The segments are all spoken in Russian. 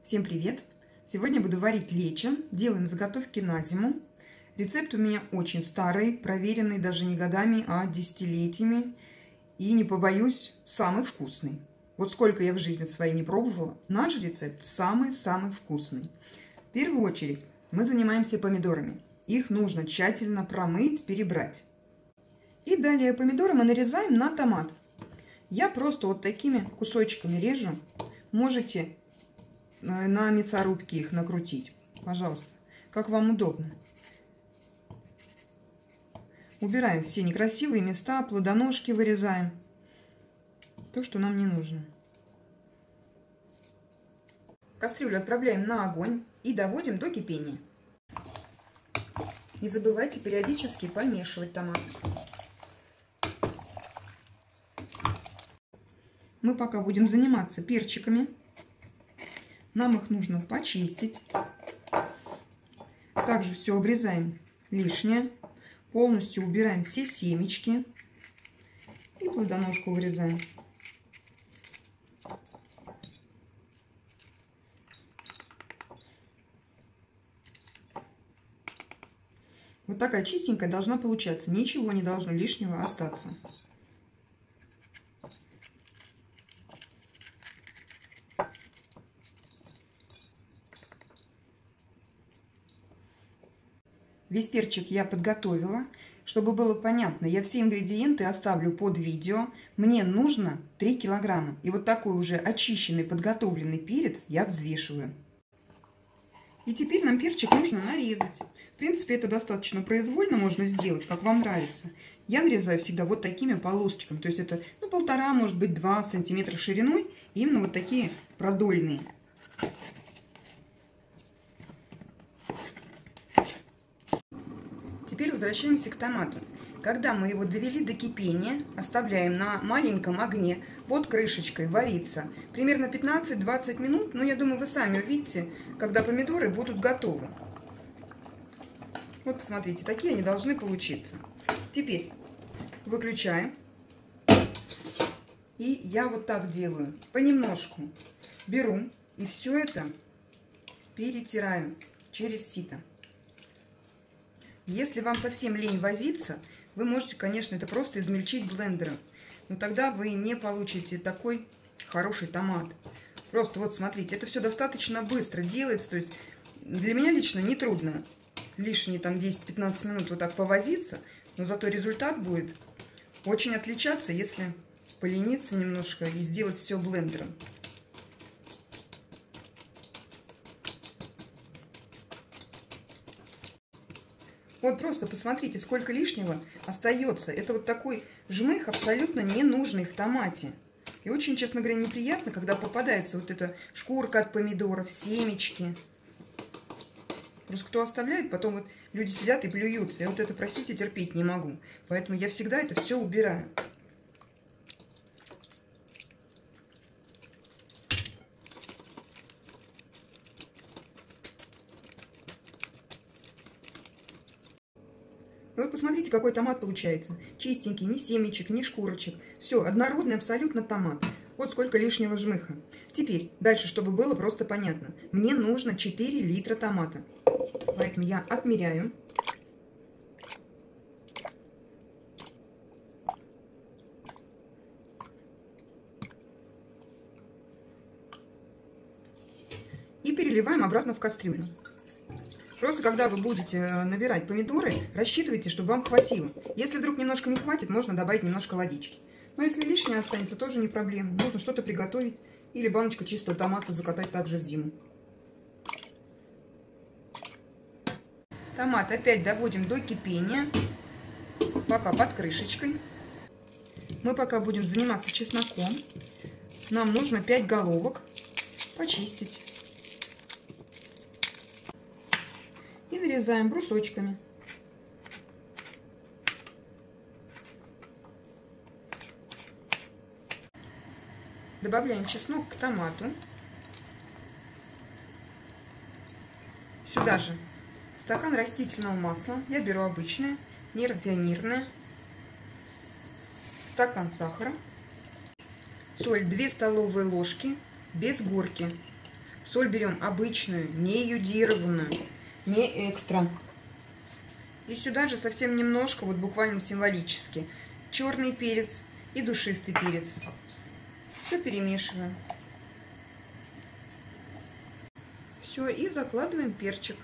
Всем привет! Сегодня буду варить лечо. Делаем заготовки на зиму. Рецепт у меня очень старый, проверенный даже не годами, а десятилетиями. И не побоюсь, самый вкусный. Вот сколько я в жизни своей не пробовала, наш рецепт самый-самый вкусный. В первую очередь мы занимаемся помидорами. Их нужно тщательно промыть, перебрать. И далее помидоры мы нарезаем на томат. Я просто вот такими кусочками режу. Можете на мясорубке их накрутить. Пожалуйста, как вам удобно. Убираем все некрасивые места, плодоножки вырезаем. То, что нам не нужно. Кастрюлю отправляем на огонь и доводим до кипения. Не забывайте периодически помешивать томат. Мы пока будем заниматься перчиками. Нам их нужно почистить. Также все обрезаем лишнее. Полностью убираем все семечки. И плодоножку вырезаем. Вот такая чистенькая должна получаться. Ничего не должно лишнего остаться. Весь перчик я подготовила. Чтобы было понятно, я все ингредиенты оставлю под видео. Мне нужно 3 килограмма. И вот такой уже очищенный, подготовленный перец я взвешиваю. И теперь нам перчик нужно нарезать. В принципе, это достаточно произвольно можно сделать, как вам нравится. Я нарезаю всегда вот такими полосочками. То есть это 1,5, может быть 2 сантиметра шириной. И именно вот такие продольные. Теперь возвращаемся к томату. Когда мы его довели до кипения, оставляем на маленьком огне под крышечкой вариться примерно 15-20 минут. Но я думаю, вы сами увидите, когда помидоры будут готовы. Вот посмотрите, такие они должны получиться. Теперь выключаем. И я вот так делаю. Понемножку беру и все это перетираю через сито. Если вам совсем лень возиться, вы можете, конечно, это просто измельчить блендером. Но тогда вы не получите такой хороший томат. Просто вот смотрите, это все достаточно быстро делается. То есть для меня лично не трудно лишние там 10-15 минут вот так повозиться. Но зато результат будет очень отличаться, если полениться немножко и сделать все блендером. Вот просто посмотрите, сколько лишнего остается. Это вот такой жмых абсолютно ненужный в томате. И очень, честно говоря, неприятно, когда попадается вот эта шкурка от помидоров, семечки. Просто кто оставляет, потом вот люди сидят и плюются. Я вот это, простите, терпеть не могу. Поэтому я всегда это все убираю. Вот посмотрите, какой томат получается. Чистенький, ни семечек, ни шкурочек. Все, однородный абсолютно томат. Вот сколько лишнего жмыха. Теперь, дальше, чтобы было просто понятно. Мне нужно 4 литра томата. Поэтому я отмеряю. И переливаем обратно в кастрюлю. Просто когда вы будете набирать помидоры, рассчитывайте, чтобы вам хватило. Если вдруг немножко не хватит, можно добавить немножко водички. Но если лишнее останется, тоже не проблема. Можно что-то приготовить или баночку чистого томата закатать также в зиму. Томат опять доводим до кипения, пока под крышечкой. Мы пока будем заниматься чесноком. Нам нужно 5 головок почистить. И нарезаем брусочками. Добавляем чеснок к томату. Сюда же стакан растительного масла. Я беру обычное, не рафинированное. Стакан сахара. Соль 2 столовые ложки без горки. Соль берем обычную, не йодированную, не экстра. И сюда же совсем немножко, вот буквально символически, черный перец и душистый перец. Все перемешиваем. Все, и закладываем перчик.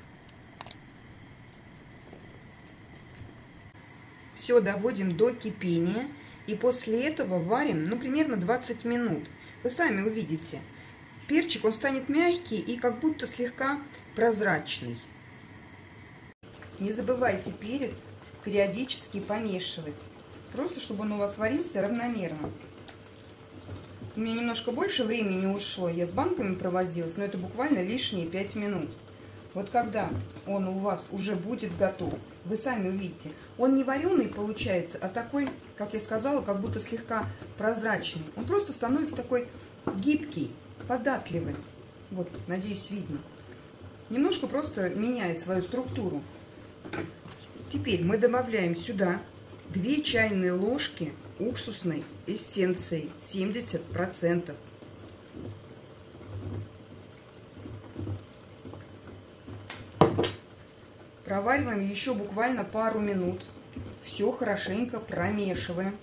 Все доводим до кипения. И после этого варим, ну, примерно 20 минут. Вы сами увидите. Перчик, он станет мягкий и как будто слегка прозрачный. Не забывайте перец периодически помешивать. Просто, чтобы он у вас варился равномерно. У меня немножко больше времени ушло. Я с банками провозилась, но это буквально лишние 5 минут. Вот когда он у вас уже будет готов, вы сами увидите. Он не вареный получается, а такой, как я сказала, как будто слегка прозрачный. Он просто становится такой гибкий, податливый. Вот, надеюсь, видно. Немножко просто меняет свою структуру. Теперь мы добавляем сюда 2 чайные ложки уксусной эссенции 70%. Провариваем еще буквально пару минут. Все хорошенько промешиваем.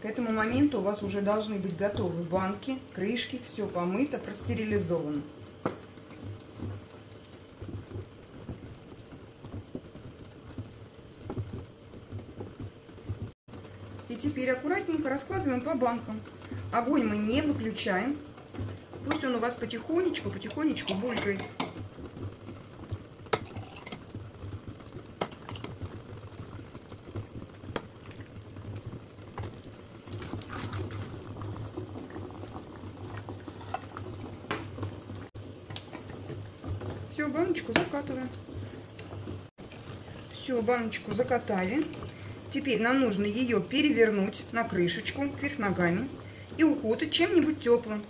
К этому моменту у вас уже должны быть готовы банки, крышки, все помыто, простерилизовано. И теперь аккуратненько раскладываем по банкам. Огонь мы не выключаем. Пусть он у вас потихонечку булькает. Все, баночку закатываем. Все, баночку закатали. Теперь нам нужно ее перевернуть на крышечку кверх ногами и укутать чем-нибудь теплым.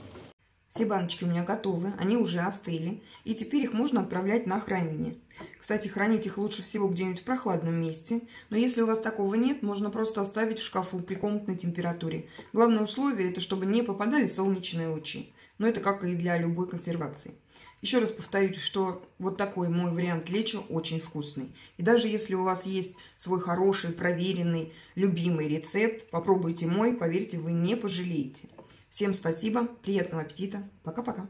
Все баночки у меня готовы, они уже остыли. И теперь их можно отправлять на хранение. Кстати, хранить их лучше всего где-нибудь в прохладном месте. Но если у вас такого нет, можно просто оставить в шкафу при комнатной температуре. Главное условие – это чтобы не попадали солнечные лучи. Но это как и для любой консервации. Еще раз повторюсь, что вот такой мой вариант лечо очень вкусный. И даже если у вас есть свой хороший, проверенный, любимый рецепт, попробуйте мой, поверьте, вы не пожалеете. Всем спасибо, приятного аппетита, пока-пока.